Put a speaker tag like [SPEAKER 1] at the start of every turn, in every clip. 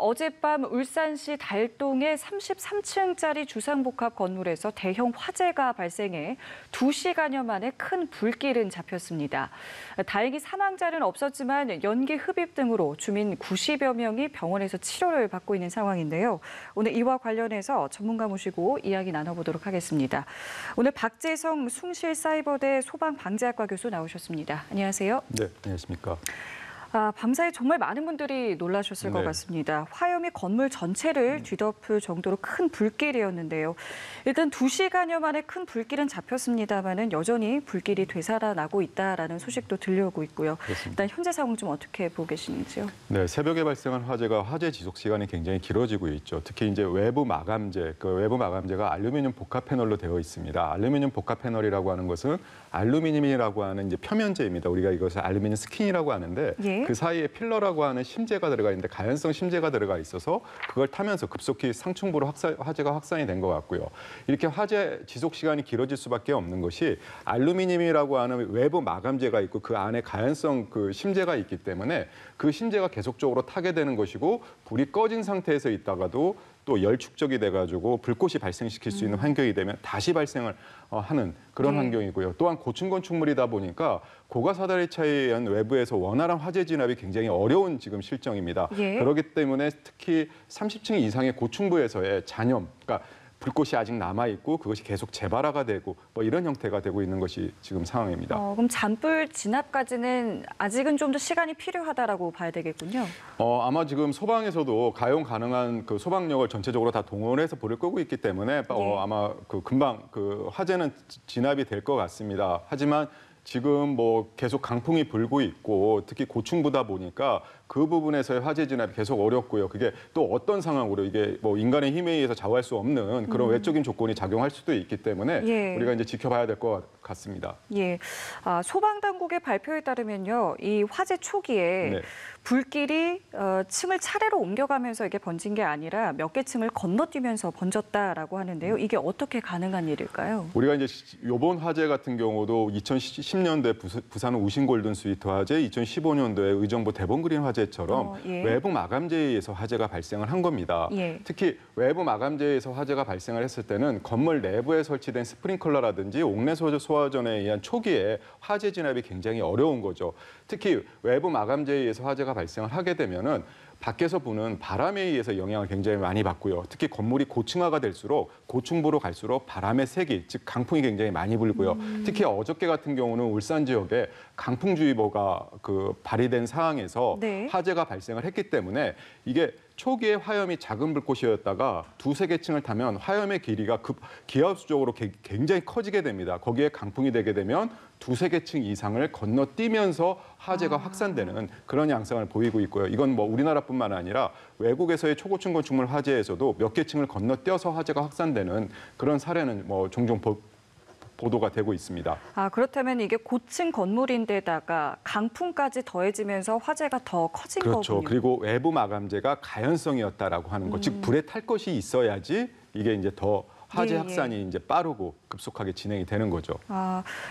[SPEAKER 1] 어젯밤 울산시 달동의 33층짜리 주상복합 건물에서 대형 화재가 발생해 2시간여 만에 큰 불길은 잡혔습니다. 다행히 사망자는 없었지만 연기 흡입 등으로 주민 90여 명이 병원에서 치료를 받고 있는 상황인데요. 오늘 이와 관련해서 전문가 모시고 이야기 나눠보도록 하겠습니다. 오늘 박재성 숭실사이버대 소방방재학과 교수 나오셨습니다. 안녕하세요.
[SPEAKER 2] 네, 안녕하십니까.
[SPEAKER 1] 밤사이 정말 많은 분들이 놀라셨을 것 같습니다. 화염이 건물 전체를 뒤덮을 정도로 큰 불길이었는데요. 일단 2시간여 만에 큰 불길은 잡혔습니다만은 여전히 불길이 되살아나고 있다라는 소식도 들려오고 있고요.
[SPEAKER 2] 그렇습니다.
[SPEAKER 1] 일단 현재 상황 좀 어떻게 보고 계시는지요?
[SPEAKER 2] 네, 새벽에 발생한 화재가 화재 지속 시간이 굉장히 길어지고 있죠. 특히 이제 외부 마감재, 외부 마감재가 알루미늄 복합 패널로 되어 있습니다. 알루미늄 복합 패널이라고 하는 것은 알루미늄이라고 하는 이제 표면재입니다. 우리가 이것을 알루미늄 스킨이라고 하는데 그 사이에 필러라고 하는 심재가 들어가 있는데 가연성 심재가 들어가 있어서 그걸 타면서 급속히 상층부로 화재가 확산이 된 것 같고요. 이렇게 화재 지속 시간이 길어질 수밖에 없는 것이 알루미늄이라고 하는 외부 마감재가 있고 그 안에 가연성 그 심재가 있기 때문에 그 심재가 계속적으로 타게 되는 것이고 불이 꺼진 상태에서 있다가도 또 열 축적이 돼가지고 불꽃이 발생시킬 수 있는 환경이 되면 다시 발생을 하는 그런 환경이고요. 또한 고층 건축물이다 보니까 고가사다리차에 의한 외부에서 원활한 화재 진압이 굉장히 어려운 지금 실정입니다. 그렇기 때문에 특히 30층 이상의 고층부에서의 잔염, 그러니까 불꽃이 아직 남아있고 그것이 계속 재발화가 되고 뭐 이런 형태가 되고 있는 것이 지금 상황입니다.
[SPEAKER 1] 그럼 잔불 진압까지는 아직은 좀 더 시간이 필요하다라고 봐야 되겠군요.
[SPEAKER 2] 아마 지금 소방에서도 가용 가능한 그 소방력을 전체적으로 다 동원해서 불을 끄고 있기 때문에 아마 금방 화재는 진압이 될 것 같습니다. 하지만 지금 뭐 계속 강풍이 불고 있고 특히 고층부다 보니까 그 부분에서의 화재 진압이 계속 어렵고요. 그게 또 어떤 상황으로 이게 뭐 인간의 힘에 의해서 좌우할 수 없는 그런 외적인 조건이 작용할 수도 있기 때문에 우리가 이제 지켜봐야 될 것 같습니다.
[SPEAKER 1] 소방당국의 발표에 따르면요, 이 화재 초기에 불길이 층을 차례로 옮겨가면서 이게 번진 게 아니라 몇 개 층을 건너뛰면서 번졌다라고 하는데요. 이게 어떻게 가능한 일일까요?
[SPEAKER 2] 우리가 이제 이번 화재 같은 경우도 2010년도에 부산 우신 골든 스위트 화재, 2015년도에 의정부 대본그린 화재처럼 외부 마감재에 의해서 화재가 발생을 한 겁니다. 특히 외부 마감재에 의해서 화재가 발생을 했을 때는 건물 내부에 설치된 스프링클러라든지 옥내 소화전에 의한 초기에 화재 진압이 굉장히 어려운 거죠. 특히 외부 마감재에 의해서 화재가 발생을 하게 되면은 밖에서 부는 바람에 의해서 영향을 굉장히 많이 받고요. 특히 건물이 고층화가 될수록 고층부로 갈수록 바람의 세기, 즉 강풍이 굉장히 많이 불고요. 특히 어저께 같은 경우는 울산 지역에 강풍주의보가 발휘된 상황에서 화재가 발생을 했기 때문에 이게 초기에 화염이 작은 불꽃이었다가 두세 개 층을 타면 화염의 길이가 기하급수적으로 굉장히 커지게 됩니다. 거기에 강풍이 되게 되면 두세 개 층 이상을 건너뛰면서 화재가 확산되는 그런 양상을 보이고 있고요. 이건 뭐 우리나라뿐만 아니라 외국에서의 초고층 건축물 화재에서도 몇 개 층을 건너뛰어서 화재가 확산되는 그런 사례는 뭐 종종 보도가 되고 있습니다.
[SPEAKER 1] 그렇다면 이게 고층 건물인데다가 강풍까지 더해지면서 화재가 더 커진 거군요.
[SPEAKER 2] 그렇죠. 그리고 외부 마감재가 가연성이었다라고 하는 것, 즉 불에 탈 것이 있어야지 이게 이제 더 화재 확산이 이제 빠르고 급속하게 진행이 되는 거죠.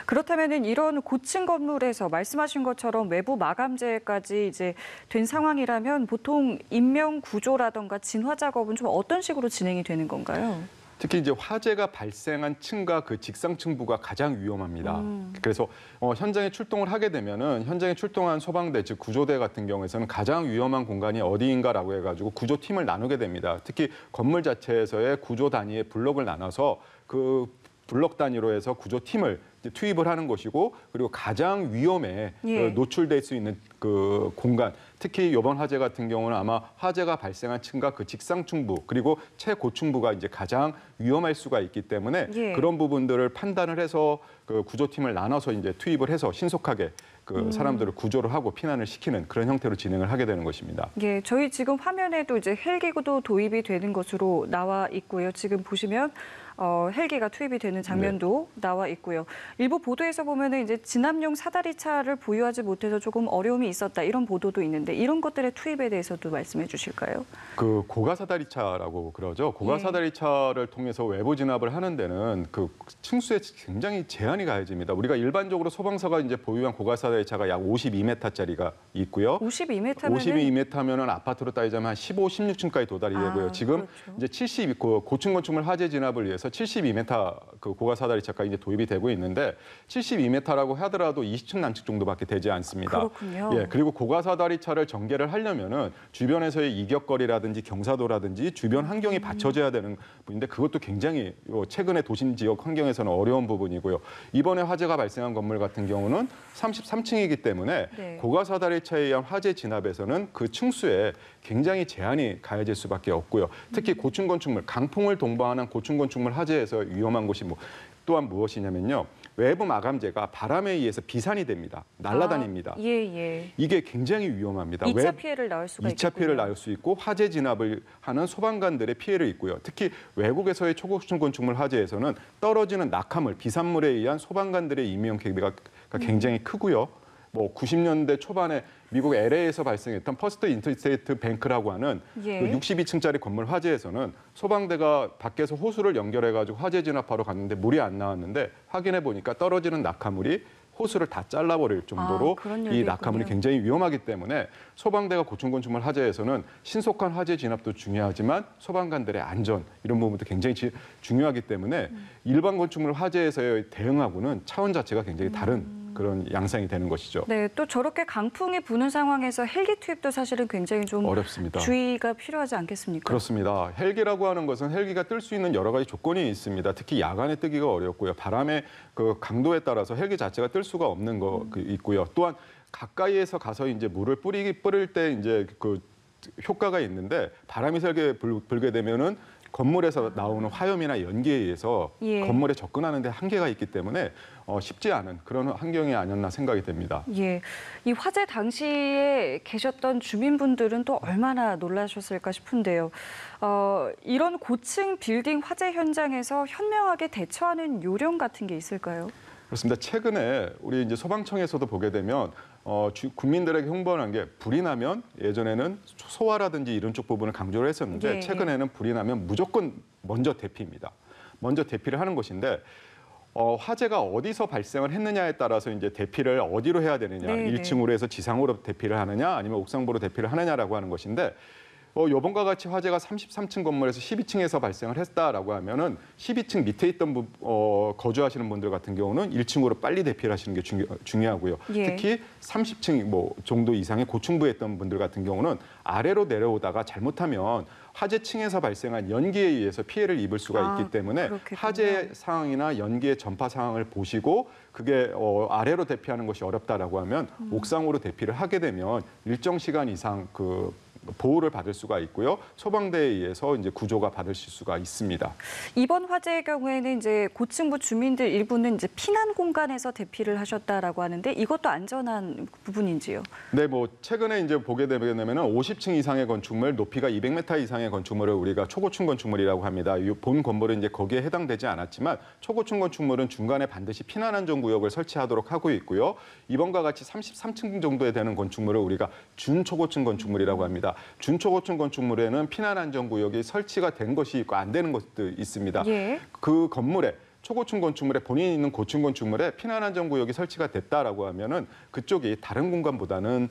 [SPEAKER 1] 그렇다면은 이런 고층 건물에서 말씀하신 것처럼 외부 마감재까지 이제 된 상황이라면 보통 인명 구조라던가 진화 작업은 좀 어떤 식으로 진행이 되는 건가요?
[SPEAKER 2] 특히 이제 화재가 발생한 층과 그 직상층부가 가장 위험합니다. 그래서 현장에 출동을 하게 되면은 현장에 출동한 소방대, 즉 구조대 같은 경우에서는 가장 위험한 공간이 어디인가라고 해가지고 구조팀을 나누게 됩니다. 특히 건물 자체에서의 구조 단위의 블록을 나눠서 그 블록 단위로 해서 구조팀을 투입을 하는 것이고, 그리고 가장 위험에 노출될 수 있는 그 공간, 특히 이번 화재 같은 경우는 아마 화재가 발생한 층과 그 직상층부 그리고 최고층부가 이제 가장 위험할 수가 있기 때문에 그런 부분들을 판단을 해서 그 구조팀을 나눠서 이제 투입을 해서 신속하게 그 사람들을 구조를 하고 피난을 시키는 그런 형태로 진행을 하게 되는 것입니다. 저희
[SPEAKER 1] 지금 화면에도 이제 헬기구도 도입이 되는 것으로 나와 있고요. 지금 보시면 헬기가 투입이 되는 장면도 나와 있고요. 일부 보도에서 보면은 이제 진압용 사다리차를 보유하지 못해서 조금 어려움이 있었다 이런 보도도 있는데 이런 것들의 투입에 대해서도 말씀해 주실까요?
[SPEAKER 2] 그 고가 사다리차라고 그러죠. 고가 사다리차를 통해서 외부 진압을 하는 데는 그 층수에 굉장히 제한이 가해집니다. 우리가 일반적으로 소방서가 이제 보유한 고가 사다리차가 약 52m짜리가 있고요. 52m면은 아파트로 따지자면 한 15, 16층까지 도달이 되고요. 지금
[SPEAKER 1] 그렇죠.
[SPEAKER 2] 이제 70 고층 건축물 화재 진압을 위해서 72m 그 고가 사다리차까지 이제 도입이 되고 있는데 72m라고 하더라도 20층 난층 정도밖에 되지 않습니다.
[SPEAKER 1] 그렇군요.
[SPEAKER 2] 예, 그리고 고가 사다리차를 전개를 하려면은 주변에서의 이격거리라든지 경사도라든지 주변 환경이 받쳐져야 되는 부분인데 그것도 굉장히 최근에 도심 지역 환경에서는 어려운 부분이고요. 이번에 화재가 발생한 건물 같은 경우는 33층이기 때문에
[SPEAKER 1] 네.
[SPEAKER 2] 고가 사다리차에 의한 화재 진압에서는 그 층수에 굉장히 제한이 가해질 수밖에 없고요. 특히 고층 건축물, 강풍을 동반한 고층 건축물 화재에서 위험한 곳이 또한 무엇이냐면요. 외부 마감재가 바람에 의해서 비산이 됩니다. 날아다닙니다. 이게 굉장히 위험합니다.
[SPEAKER 1] 2차 피해를 낳을 수가 있겠군요.
[SPEAKER 2] 2차 피해를 낳을 수 있고 화재 진압을 하는 소방관들의 피해를 입고요. 특히 외국에서의 초고층 건축물 화재에서는 떨어지는 낙하물, 비산물에 의한 소방관들의 인명 피해가 굉장히 크고요. 90년대 초반에 미국 LA에서 발생했던 퍼스트 인터스테이트 뱅크라고 하는 62층짜리 건물 화재에서는 소방대가 밖에서 호수를 연결해가지고 화재 진압하러 갔는데 물이 안 나왔는데 확인해 보니까 떨어지는 낙하물이 호수를 다 잘라버릴 정도로 이 낙하물이 굉장히 위험하기 때문에 소방대가 고층 건축물 화재에서는 신속한 화재 진압도 중요하지만 소방관들의 안전 이런 부분도 굉장히 중요하기 때문에 일반 건축물 화재에서의 대응하고는 차원 자체가 굉장히 다른 그런 양상이 되는 것이죠.
[SPEAKER 1] 네, 또 저렇게 강풍이 부는 상황에서 헬기 투입도 사실은 굉장히 좀
[SPEAKER 2] 어렵습니다.
[SPEAKER 1] 주의가 필요하지 않겠습니까?
[SPEAKER 2] 그렇습니다. 헬기라고 하는 것은 헬기가 뜰 수 있는 여러 가지 조건이 있습니다. 특히 야간에 뜨기가 어렵고요. 바람의 그 강도에 따라서 헬기 자체가 뜰 수가 없는 거 있고요. 또한 가까이에서 가서 이제 물을 뿌릴 때 이제 그 효과가 있는데 바람이 세게 불게 되면은 건물에서 나오는 화염이나 연기에 의해서 건물에 접근하는 데 한계가 있기 때문에 쉽지 않은 그런 환경이 아니었나 생각이 됩니다.
[SPEAKER 1] 예, 이 화재 당시에 계셨던 주민분들은 또 얼마나 놀라셨을까 싶은데요. 이런 고층 빌딩 화재 현장에서 현명하게 대처하는 요령 같은 게 있을까요?
[SPEAKER 2] 그렇습니다. 최근에 우리 이제 소방청에서도 보게 되면 국민들에게 홍보하는 게 불이 나면 예전에는 소화라든지 이런 쪽 부분을 강조를 했었는데 최근에는 불이 나면 무조건 먼저 대피입니다. 먼저 대피를 하는 것인데 화재가 어디서 발생을 했느냐에 따라서 이제 대피를 어디로 해야 되느냐, 1층으로 해서 지상으로 대피를 하느냐, 아니면 옥상부로 대피를 하느냐라고 하는 것인데 요번과 같이 화재가 33층 건물에서 12층에서 발생을 했다라고 하면은 12층 밑에 있던 거주하시는 분들 같은 경우는 1층으로 빨리 대피를 하시는 게 중요하고요. 특히 30층 정도 이상의 고층부에 있던 분들 같은 경우는 아래로 내려오다가 잘못하면 화재층에서 발생한 연기에 의해서 피해를 입을 수가 있기 때문에 화재 상황이나 연기의 전파 상황을 보시고 그게 아래로 대피하는 것이 어렵다라고 하면 옥상으로 대피를 하게 되면 일정 시간 이상 그 보호를 받을 수가 있고요. 소방대에 의해서 이제 구조가 받으실 수가 있습니다. 이번
[SPEAKER 1] 화재의 경우에는 이제 고층부 주민들 일부는 이제 피난 공간에서 대피를 하셨다라고 하는데 이것도 안전한 부분인지요?
[SPEAKER 2] 네, 최근에 이제 보게 되면은 50층 이상의 건축물, 높이가 200m 이상의 건축물을 우리가 초고층 건축물이라고 합니다. 이 본 건물은 이제 거기에 해당되지 않았지만 초고층 건축물은 중간에 반드시 피난 안전 구역을 설치하도록 하고 있고요. 이번과 같이 33층 정도에 되는 건축물을 우리가 준초고층 건축물이라고 합니다. 준초고층 건축물에는 피난 안전 구역이 설치가 된 것이 있고 안 되는 것도 있습니다. 그 건물에 초고층 건축물에 본인이 있는 고층 건축물에 피난 안전 구역이 설치가 됐다라고 하면은 그쪽이 다른 공간보다는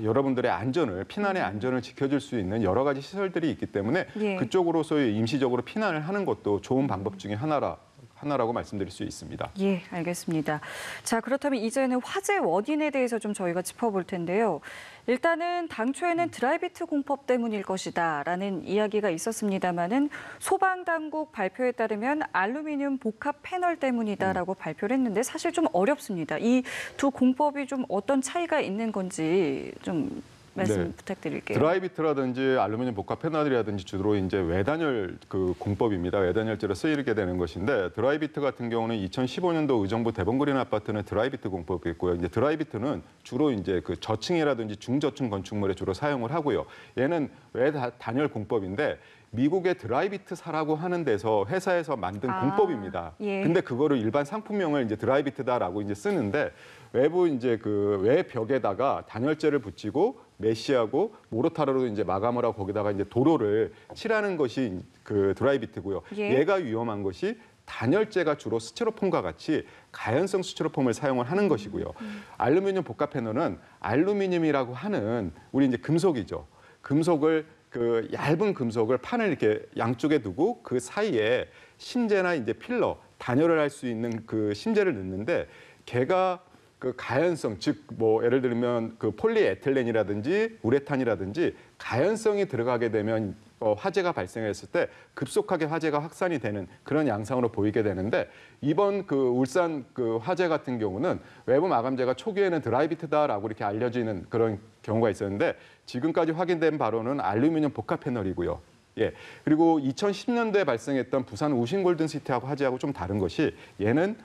[SPEAKER 2] 여러분들의 안전을 피난의 안전을 지켜줄 수 있는 여러 가지 시설들이 있기 때문에 그쪽으로서의 임시적으로 피난을 하는 것도 좋은 방법 중에 하나라고 말씀드릴 수 있습니다.
[SPEAKER 1] 예, 알겠습니다. 자, 그렇다면 이제는 화재 원인에 대해서 좀 저희가 짚어볼 텐데요. 일단은 당초에는 드라이비트 공법 때문일 것이다라는 이야기가 있었습니다마는 소방당국 발표에 따르면 알루미늄 복합 패널 때문이다라고 발표를 했는데 사실 좀 어렵습니다. 이 두 공법이 좀 어떤 차이가 있는 건지 좀 말씀 부탁드릴게요.
[SPEAKER 2] 드라이비트라든지 알루미늄 복합 패널이라든지 주로 이제 외단열 그 공법입니다. 외단열재로 쓰이게 되는 것인데 드라이비트 같은 경우는 2015년도 의정부 대본그린 아파트는 드라이비트 공법이 있고요. 이제 드라이비트는 주로 이제 그 저층이라든지 중저층 건축물에 주로 사용을 하고요. 얘는 외단열 공법인데 미국의 드라이비트사라고 하는 데서 회사에서 만든 공법입니다.
[SPEAKER 1] 예.
[SPEAKER 2] 근데 그거를 일반 상품명을 이제 드라이비트다라고 이제 쓰는데 외부 이제 그 외벽에다가 단열재를 붙이고 메쉬하고 모르타르로 이제 마감을 하고 거기다가 이제 도로를 칠하는 것이 그 드라이비트고요.
[SPEAKER 1] 예.
[SPEAKER 2] 얘가 위험한 것이 단열재가 주로 스티로폼과 같이 가연성 스티로폼을 사용을 하는 것이고요. 알루미늄 복합 패널은 알루미늄이라고 하는 우리 이제 금속이죠. 금속을 그 얇은 금속을 판을 이렇게 양쪽에 두고 그 사이에 심재나 이제 필러, 단열을 할 수 있는 그 심재를 넣는데 걔가 그 가연성, 즉 뭐 예를 들면 그 폴리에틸렌이라든지 우레탄이라든지 가연성이 들어가게 되면 화재가 발생했을 때 급속하게 화재가 확산이 되는 그런 양상으로 보이게 되는데 이번 그 울산 그 화재 같은 경우는 외부 마감재가 초기에는 드라이비트다라고 이렇게 알려지는 그런 경우가 있었는데 지금까지 확인된 바로는 알루미늄 복합 패널이고요. 예. 그리고 2010년도에 발생했던 부산 우신 골든시티하고 화재하고 좀 다른 것이 얘는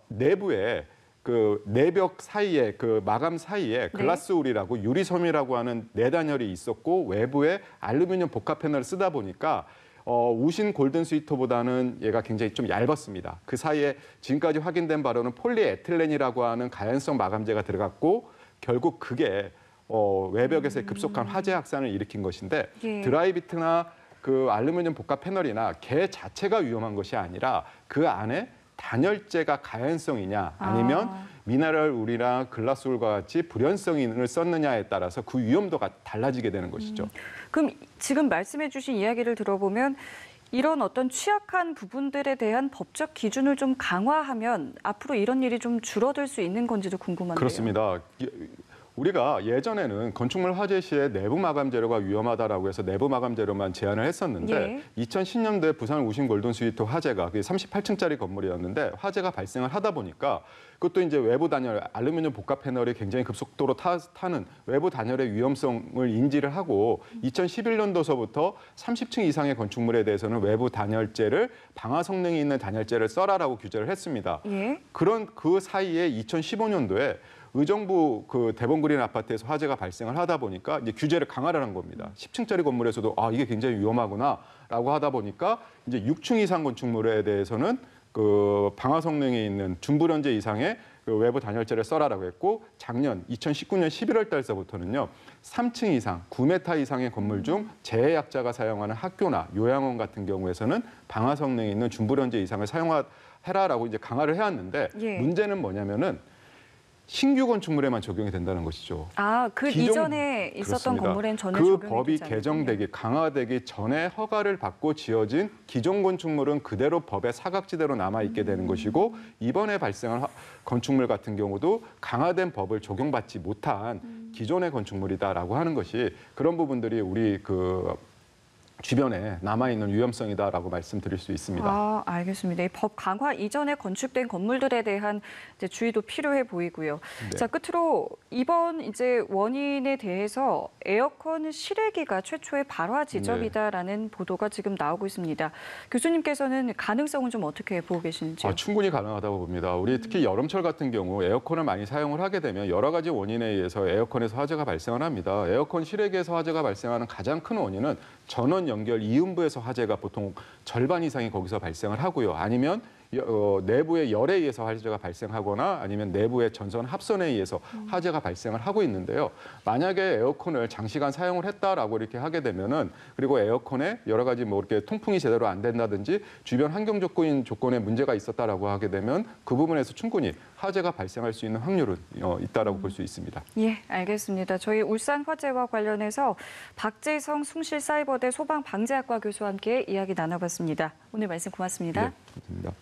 [SPEAKER 2] 내부에 그 내벽 사이에 그 마감 사이에 글라스울이라고 유리섬이라고 하는 내단열이 있었고 외부에 알루미늄 복합 패널을 쓰다 보니까 우신 골든 스위터보다는 얘가 굉장히 좀 얇았습니다. 그 사이에 지금까지 확인된 바로는 폴리에틸렌이라고 하는 가연성 마감재가 들어갔고 결국 그게 외벽에서의 급속한 화재 확산을 일으킨 것인데
[SPEAKER 1] 예. 드라이비트나
[SPEAKER 2] 그 알루미늄 복합 패널이나 걔 자체가 위험한 것이 아니라 그 안에 단열재가 가연성이냐 아니면 미네랄 울이나 글라스울과 같이 불연성인을 썼느냐에 따라서 그 위험도가 달라지게 되는 것이죠.
[SPEAKER 1] 그럼 지금 말씀해 주신 이야기를 들어보면 이런 어떤 취약한 부분들에 대한 법적 기준을 좀 강화하면 앞으로 이런 일이 좀 줄어들 수 있는 건지도 궁금한데요.
[SPEAKER 2] 그렇습니다. 우리가 예전에는 건축물 화재 시에 내부 마감 재료가 위험하다라고 해서 내부 마감 재료만 제한을 했었는데
[SPEAKER 1] 예.
[SPEAKER 2] 2010년도에 부산 우신 골든 스위트 화재가 그게 38층짜리 건물이었는데 화재가 발생을 하다 보니까 그것도 이제 외부 단열 알루미늄 복합 패널이 굉장히 급속도로 타는 외부 단열의 위험성을 인지를 하고 2011년도서부터 30층 이상의 건축물에 대해서는 외부 단열재를 방화 성능이 있는 단열재를 써라라고 규제를 했습니다.
[SPEAKER 1] 예.
[SPEAKER 2] 그런 그 사이에 2015년도에 의정부 그 대본그린 아파트에서 화재가 발생을 하다 보니까 이제 규제를 강화를 한 겁니다. 10층짜리 건물에서도 이게 굉장히 위험하구나라고 하다 보니까 이제 6층 이상 건축물에 대해서는 그 방화 성능이 있는 중불연재 이상의 그 외부 단열재를 써라라고 했고 작년 2019년 11월 달서부터는요. 3층 이상, 9m 이상의 건물 중 재해약자가 사용하는 학교나 요양원 같은 경우에서는 방화 성능이 있는 중불연재 이상을 사용해라라고 이제 강화를 해왔는데
[SPEAKER 1] 예.
[SPEAKER 2] 문제는 뭐냐면은 신규 건축물에만 적용이 된다는 것이죠.
[SPEAKER 1] 그 이전에 있었던
[SPEAKER 2] 그렇습니다.
[SPEAKER 1] 건물엔 전혀
[SPEAKER 2] 그
[SPEAKER 1] 적용이
[SPEAKER 2] 법이
[SPEAKER 1] 되지 않군요.
[SPEAKER 2] 개정되기 강화되기 전에 허가를 받고 지어진 기존 건축물은 그대로 법의 사각지대로 남아 있게 되는 것이고 이번에 발생한 건축물 같은 경우도 강화된 법을 적용받지 못한 기존의 건축물이다라고 하는 것이 그런 부분들이 우리 그 주변에 남아있는 위험성이다라고 말씀드릴 수 있습니다.
[SPEAKER 1] 알겠습니다. 이 법 강화 이전에 건축된 건물들에 대한 이제 주의도 필요해 보이고요.
[SPEAKER 2] 네.
[SPEAKER 1] 자, 끝으로 이번 이제 원인에 대해서 에어컨 실외기가 최초의 발화 지점이다라는 보도가 지금 나오고 있습니다. 교수님께서는 가능성은 좀 어떻게 보고 계시는지요?
[SPEAKER 2] 충분히 가능하다고 봅니다. 우리 특히 여름철 같은 경우 에어컨을 많이 사용을 하게 되면 여러 가지 원인에 의해서 에어컨에서 화재가 발생을 합니다. 에어컨 실외기에서 화재가 발생하는 가장 큰 원인은 전원 연결 이음부에서 화재가 보통 절반 이상이 거기서 발생을 하고요. 아니면 내부의 열에 의해서 화재가 발생하거나 아니면 내부의 전선 합선에 의해서 화재가 발생을 하고 있는데요. 만약에 에어컨을 장시간 사용을 했다라고 이렇게 하게 되면은 그리고 에어컨에 여러 가지 뭐 이렇게 통풍이 제대로 안 된다든지 주변 환경 조건에 문제가 있었다라고 하게 되면 그 부분에서 충분히 화재가 발생할 수 있는 확률은 있다라고 볼 수 있습니다.
[SPEAKER 1] 예, 알겠습니다. 저희 울산 화재와 관련해서 박재성 숭실사이버대 소방방재학과 교수와 함께 이야기 나눠봤습니다. 오늘 말씀 고맙습니다.
[SPEAKER 2] 네, 고맙습니다.